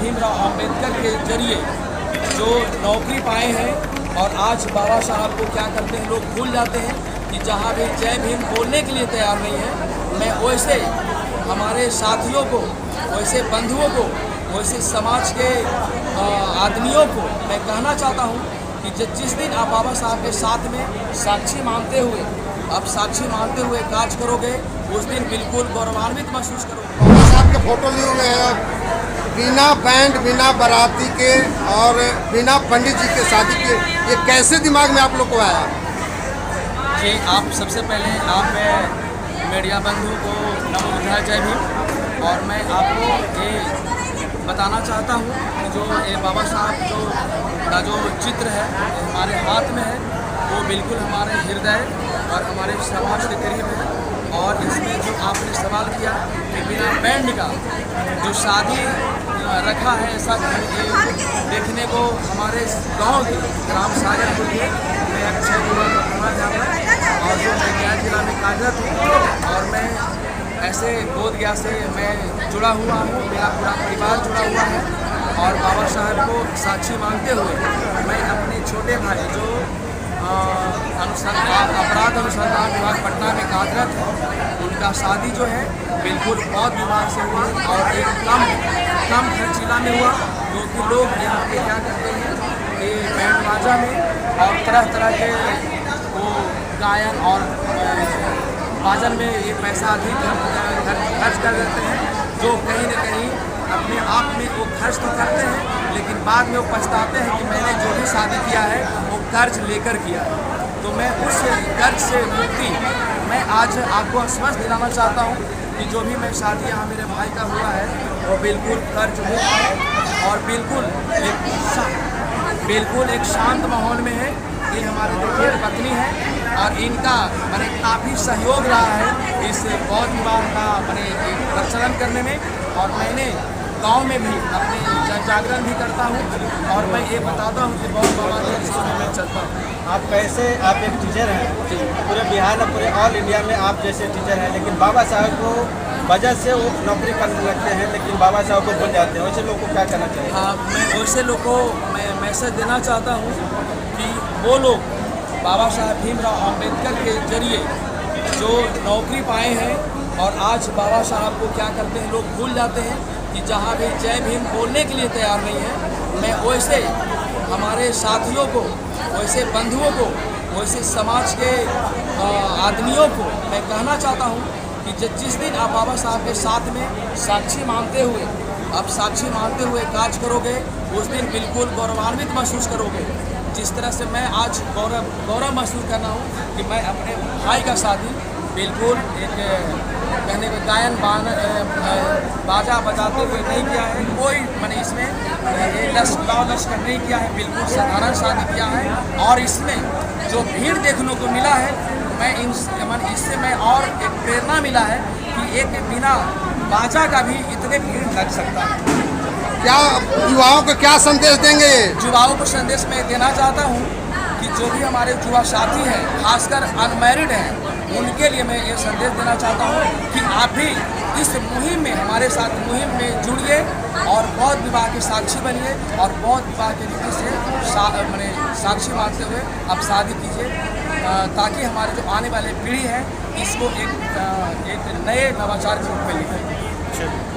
भीमराव अंबेडकर के जरिए जो नौकरी पाए हैं, और आज बाबा साहब को क्या करते हैं लोग भूल जाते हैं कि जहाँ भी जय भीम बोलने के लिए तैयार नहीं है। मैं वैसे हमारे साथियों को, वैसे बंधुओं को, वैसे समाज के आदमियों को मैं कहना चाहता हूँ कि जिस दिन आप बाबा साहब के साथ में साक्षी मानते हुए, आप साक्षी मानते हुए काज करोगे, उस दिन बिल्कुल गौरवान्वित महसूस करोगे। बाबा साहब के फोटो लिए हुए हैं बिना बैंड, बिना बाराती के और बिना पंडित जी के शादी के, ये कैसे दिमाग में आप लोग को आया? जी, आप सबसे पहले आप मीडिया बंधु को नमो बुद्धाय जय भीम। और मैं आपको ये बताना चाहता हूँ कि जो ये बाबा साहब का जो चित्र है हमारे हाथ में है, वो बिल्कुल हमारे हृदय और हमारे समाज के करीब है। और इसमें जो आपने सवाल किया कि बिना बैंड का जो शादी रखा है, ऐसा ये देखने को हमारे गांव के ग्राम सागर के लिए मैं अक्षय कुमार और जो मैं गया जिला में कार्यरत हूँ, और मैं ऐसे बोध गया से मैं जुड़ा हुआ हूँ, मेरा पूरा परिवार जुड़ा हुआ है। और बाबा साहब को साक्षी मानते हुए मैं अपने छोटे भाई जो अपराध अनुसंधान विभाग पटना में कार्यरत है, उनका शादी जो है बिल्कुल बहुत विवाह से हुआ और एक कम खर्चीला में हुआ, क्योंकि लोग यहाँ पे क्या करते हैं कि बैंड बाजा में और तरह तरह के वो गायन और बाजन में ये पैसा अधिक खर्च कर देते हैं, जो कहीं न कहीं अपने आप में वो खर्च तो करते हैं, लेकिन बाद में वो पछताते हैं कि मैंने जो भी शादी किया है वो कर्ज लेकर किया है। तो मैं उस कर्ज से मुक्ति मैं आज आपको आश्वस्त दिलाना चाहता हूँ कि जो भी मैं शादी यहाँ मेरे भाई का हुआ है वो बिल्कुल कर्ज मुक्त है और बिल्कुल एक शांत माहौल में है। ये हमारे देखिए पत्नी है और इनका मैंने काफ़ी सहयोग रहा है इस बौद्ध विवाह का मैंने प्रचलन करने में। और मैंने गांव में भी अपने जागरण भी करता हूं, और मैं ये बताता हूं कि बहुत बाबा के समय में चलता हूं। आप कैसे, आप एक टीचर हैं, पूरे बिहार में, पूरे ऑल इंडिया में आप जैसे टीचर हैं, लेकिन बाबा साहब को वजह से वो नौकरी करने लगते हैं, लेकिन बाबा साहब को भूल जाते हैं। वैसे लोगों को क्या करना चाहिए? हाँ, मैं वैसे लोग को मैं मैसेज देना चाहता हूँ कि वो लोग बाबा साहब भीमराव अंबेडकर के जरिए जो नौकरी पाए हैं, और आज बाबा साहब को क्या करते हैं लोग भूल जाते हैं कि जहाँ भी जय भीम बोलने के लिए तैयार नहीं है। मैं वैसे हमारे साथियों को, वैसे बंधुओं को, वैसे समाज के आदमियों को मैं कहना चाहता हूँ कि जिस दिन आप बाबा साहब के साथ में साक्षी मानते हुए, आप साक्षी मानते हुए काज करोगे, उस दिन बिल्कुल गौरवान्वित महसूस करोगे। जिस तरह से मैं आज गौरव महसूस करना हूँ कि मैं अपने भाई का शादी बिल्कुल एक कहने को गायन बाजा बजाते हुए नहीं किया है, कोई मैंने इसमें लश्कर नहीं किया है, बिल्कुल साधारण शादी किया है। और इसमें जो भीड़ देखने को मिला है, मैं इससे मैं और एक प्रेरणा मिला है कि एक बिना बाजा का भी इतने भीड़ लग सकता है। क्या युवाओं को क्या संदेश देंगे? युवाओं को संदेश मैं देना चाहता हूँ कि जो भी हमारे युवा साथी हैं, खासकर अनमैरिड हैं, उनके लिए मैं ये संदेश देना चाहता हूँ कि आप भी इस मुहिम में हमारे साथ मुहिम में जुड़िए और बौद्ध विवाह के साक्षी बनिए, और बौद्ध विवाह के रीति से मैंने साक्षी मानते हुए आप शादी कीजिए, ताकि हमारे जो आने वाले पीढ़ी है इसको एक नए नवाचार के रूप में लिखें।